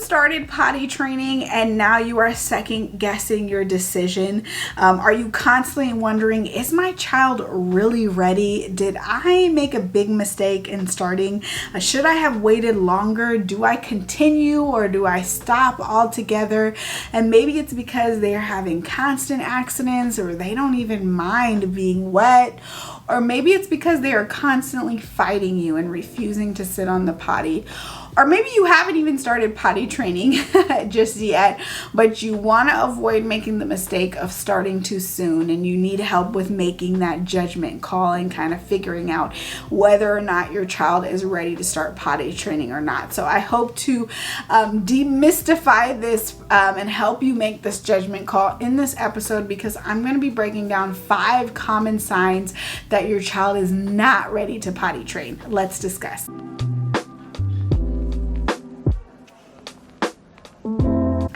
started potty training and now you are second guessing your decision? Are you constantly wondering, is my child really ready? Did I make a big mistake in starting? Should I have waited longer? Do I continue or do I stop altogether? And maybe it's because they're having constant accidents or they don't even mind being wet. Or maybe it's because they are constantly fighting you and refusing to sit on the potty. Or maybe you haven't even started potty training just yet, but you want to avoid making the mistake of starting too soon, and you need help with making that judgment call and kind of figuring out whether or not your child is ready to start potty training or not. So I hope to demystify this and help you make this judgment call in this episode, because I'm going to be breaking down 5 common signs that your child is not ready to potty train. Let's discuss.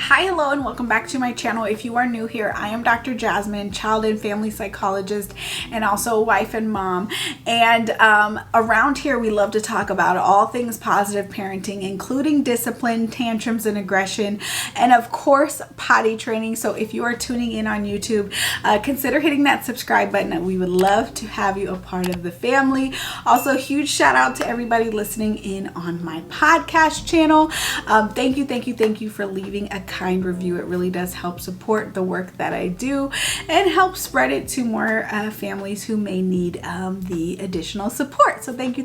Hi, hello, and welcome back to my channel. If you are new here, I am Dr. Jasmine, child and family psychologist, and also a wife and mom. And around here, we love to talk about all things positive parenting, including discipline, tantrums, and aggression, and of course, potty training. So if you are tuning in on YouTube, consider hitting that subscribe button. We would love to have you a part of the family. Also, huge shout out to everybody listening in on my podcast channel. Thank you for leaving a kind review. It really does help support the work that I do and help spread it to more families who may need the additional support. So thank you.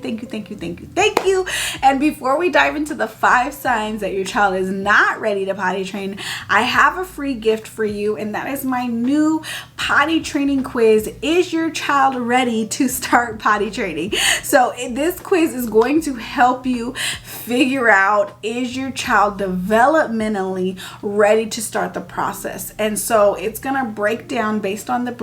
And before we dive into the 5 signs that your child is not ready to potty train, I have a free gift for you, and that is my new potty training quiz. Is your child ready to start potty training? So this quiz is going to help you figure out, is your child developmentally ready to start the process? And so it's going to break down based on the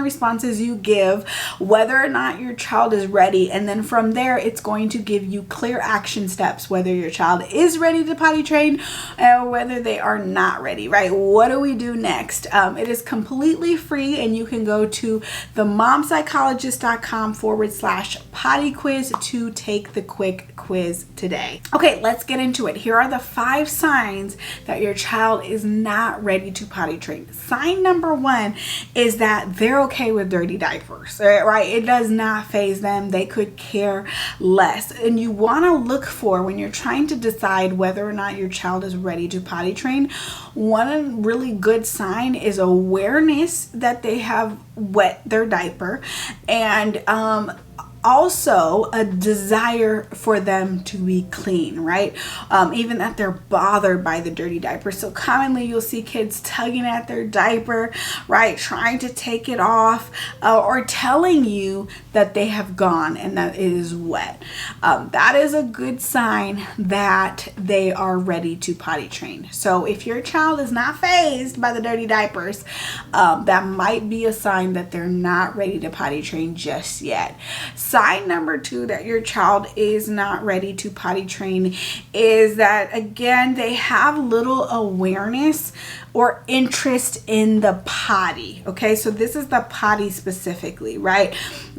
responses you give, whether or not your child is ready. And then from there, it's going to give you clear action steps, whether your child is ready to potty train or whether they are not ready, right? What do we do next? It is completely free, and you can go to themomspsychologist.com/potty quiz to take the quick quiz today. Okay, let's get into it. Here are the 5 signs that your child is not ready to potty train. Sign number 1 is that they're okay with dirty diapers, right? It does not faze them. They could care less. And you want to look for, when you're trying to decide whether or not your child is ready to potty train, one really good sign is awareness that they have wet their diaper, and also a desire for them to be clean, right? Even that they're bothered by the dirty diaper. So commonly you'll see kids tugging at their diaper, right? Trying to take it off, or telling you that they have gone and that it is wet. That is a good sign that they are ready to potty train. So if your child is not fazed by the dirty diapers, that might be a sign that they're not ready to potty train just yet. Sign number 2 that your child is not ready to potty train is that, again, they have little awareness or interest in the potty. Okay, so this is the potty specifically, right?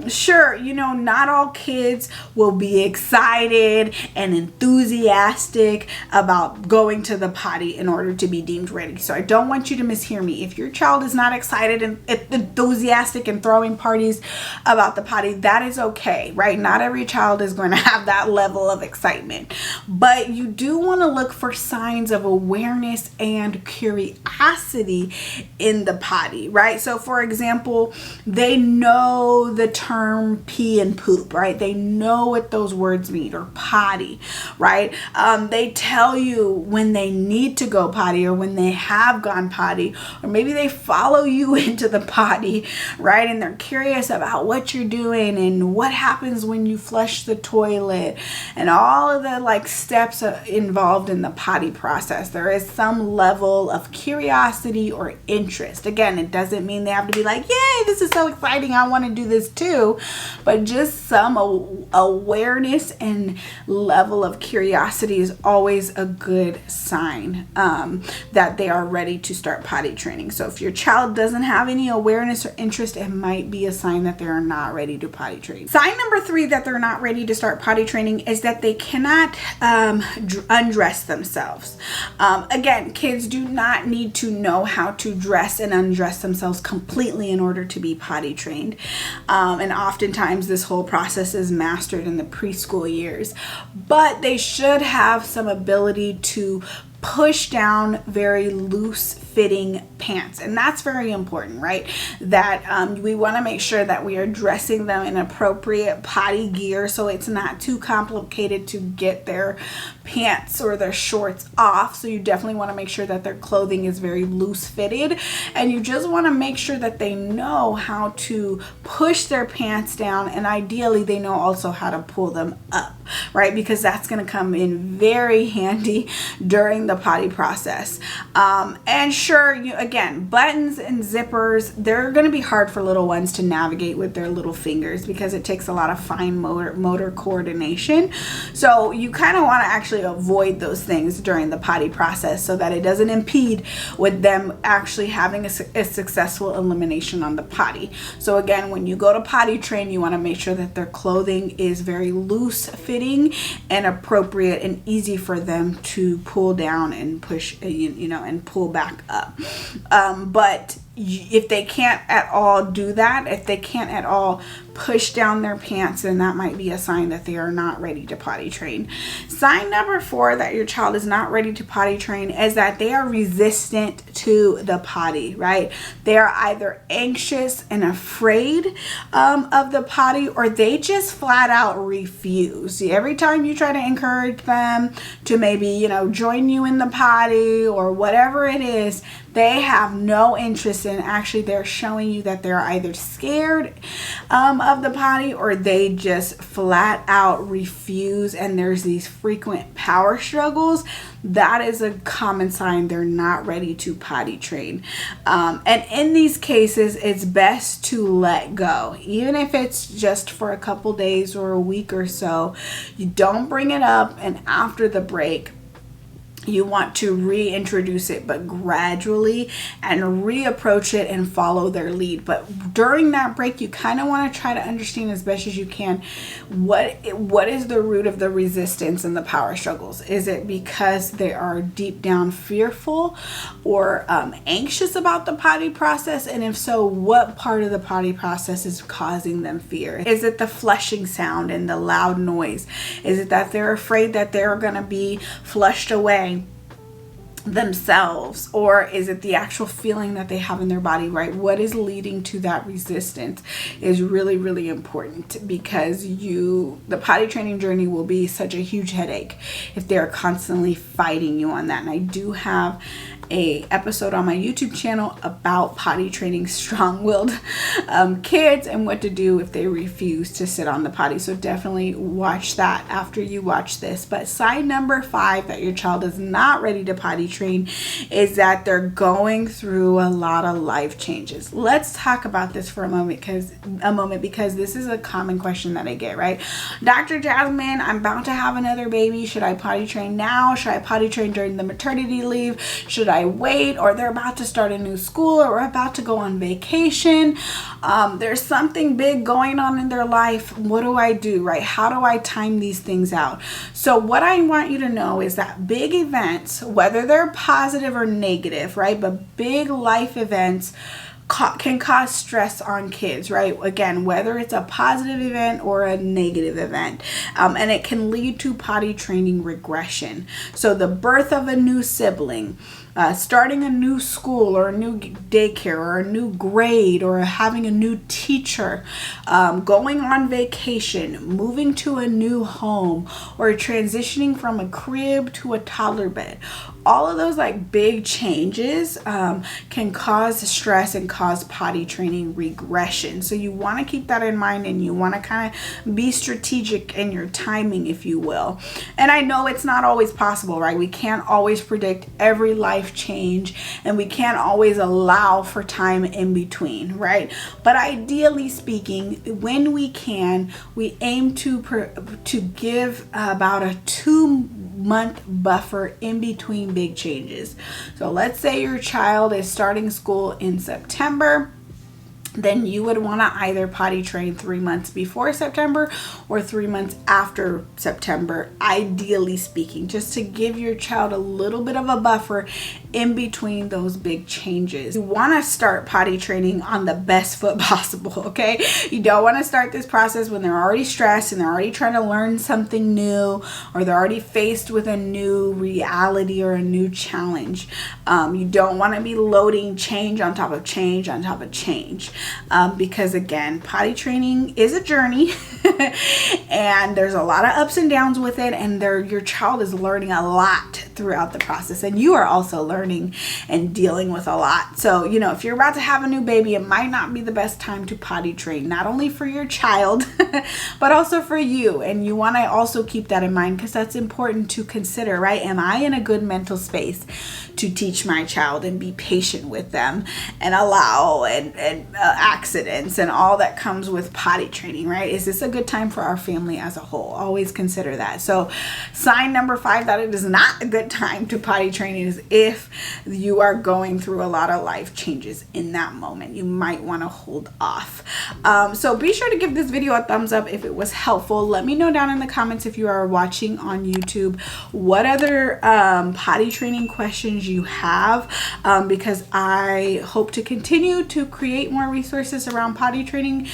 Sure, not all kids will be excited and enthusiastic about going to the potty in order to be deemed ready. So I don't want you to mishear me. If your child is not excited and enthusiastic and throwing parties about the potty, that is okay, right? Not every child is going to have that level of excitement, but you do want to look for signs of awareness and curiosity in the potty, right? So for example, they know the term pee and poop, right? They know what those words mean, or potty, right? They tell you when they need to go potty or when they have gone potty, or maybe they follow you into the potty, right? And they're curious about what you're doing and what happens when you flush the toilet and all of the steps involved in the potty process. There is some level of curiosity curiosity or interest. Again, it doesn't mean they have to be like, yay, this is so exciting, I want to do this too, but just some awareness and level of curiosity is always a good sign that they are ready to start potty training. So if your child doesn't have any awareness or interest, it might be a sign that they are not ready to potty train. Sign number 3 that they're not ready to start potty training is that they cannot undress themselves. Again, kids do not need to know how to dress and undress themselves completely in order to be potty trained. And oftentimes this whole process is mastered in the preschool years, but they should have some ability to push down very loose fitting pants, and that's very important, right? That we want to make sure that we are dressing them in appropriate potty gear so it's not too complicated to get their pants or their shorts off. So you definitely want to make sure that their clothing is very loose fitted, and you just want to make sure that they know how to push their pants down, and ideally they know also how to pull them up, right? Because that's going to come in very handy during the potty process. And sure, again, buttons and zippers, they're going to be hard for little ones to navigate with their little fingers because it takes a lot of fine motor coordination. So you kind of want to actually avoid those things during the potty process so that it doesn't impede with them actually having a successful elimination on the potty. So again, when you go to potty train, you want to make sure that their clothing is very loose fitting and appropriate and easy for them to pull down and push, and pull back up. But if they can't at all do that, if they can't at all push down their pants, then that might be a sign that they are not ready to potty train. Sign number 4 that your child is not ready to potty train is that they are resistant to the potty, right? They are either anxious and afraid of the potty, or they just flat out refuse. Every time you try to encourage them to maybe, join you in the potty or whatever it is, they have no interest in. Actually, they're showing you that they're either scared of the potty, or they just flat out refuse, and there's these frequent power struggles. That is a common sign they're not ready to potty train. And in these cases, it's best to let go. Even if it's just for a couple days or a week or so, you don't bring it up, and after the break, you want to reintroduce it, but gradually, and reapproach it and follow their lead. But during that break, you kind of want to try to understand as best as you can what is the root of the resistance and the power struggles. Is it because they are deep down fearful or anxious about the potty process? And if so, what part of the potty process is causing them fear? Is it the flushing sound and the loud noise? Is it that they're afraid that they're going to be flushed away themselves, or is it the actual feeling that they have in their body, right? What is leading to that resistance is really, really important, because the potty training journey will be such a huge headache if they're constantly fighting you on that. And I do have a episode on my YouTube channel about potty training strong-willed kids and what to do if they refuse to sit on the potty. So definitely watch that after you watch this. But sign number 5 that your child is not ready to potty train is that they're going through a lot of life changes. Let's talk about this for a moment because this is a common question that I get, right? Dr. Jasmine, I'm about to have another baby. Should I potty train now? Should I potty train during the maternity leave? Should I wait? Or they're about to start a new school, or we're about to go on vacation. There's something big going on in their life. What do I do, right? How do I time these things out? So what I want you to know is that big events, whether they're positive or negative, right? But big life events can cause stress on kids, right? Again, whether it's a positive event or a negative event, and it can lead to potty training regression. So the birth of a new sibling, starting a new school or a new daycare or a new grade, or having a new teacher, going on vacation, moving to a new home, or transitioning from a crib to a toddler bed. All of those big changes can cause stress and cause potty training regression. So you want to keep that in mind, and you want to kind of be strategic in your timing, if you will. And I know it's not always possible, right? We can't always predict every life life change, and we can't always allow for time in between, right? But ideally speaking, when we can, we aim to give about a 2-month buffer in between big changes. So let's say your child is starting school in September. Then you would want to either potty train 3 months before September or 3 months after September, ideally speaking, just to give your child a little bit of a buffer in between those big changes. You want to start potty training on the best foot possible, okay? You don't want to start this process when they're already stressed and they're already trying to learn something new, or they're already faced with a new reality or a new challenge. You don't want to be loading change on top of change on top of change. Because again, potty training is a journey and there's a lot of ups and downs with it, and your child is learning a lot throughout the process, and you are also learning and dealing with a lot. So, if you're about to have a new baby, it might not be the best time to potty train, not only for your child, but also for you. And you want to also keep that in mind, because that's important to consider, right? Am I in a good mental space to teach my child and be patient with them and allow accidents and all that comes with potty training, right? Is this a good time for our family as a whole? Always consider that. So sign number 5 that it is not a good time to potty train is if you are going through a lot of life changes in that moment. You might want to hold off. So be sure to give this video a thumbs up if it was helpful. Let me know down in the comments, if you are watching on YouTube, what other potty training questions you have, because I hope to continue to create more resources around potty training.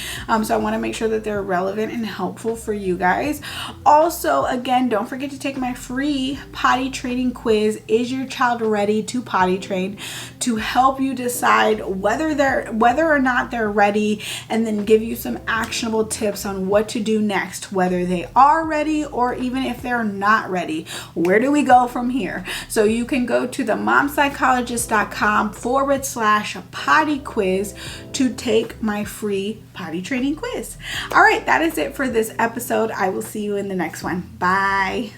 So I want to make sure that they're relevant and helpful for you guys. Also, again, don't forget to take my free potty training quiz, Is Your Child Ready to Potty Train, to help you decide whether or not they're ready, and then give you some actionable tips on what to do next, whether they are ready or even if they're not ready. Where do we go from here? So you can go to the momspsychologist.com/potty quiz to take my free potty training quiz. All right, that is it for this episode. I will see you in the next one. Bye.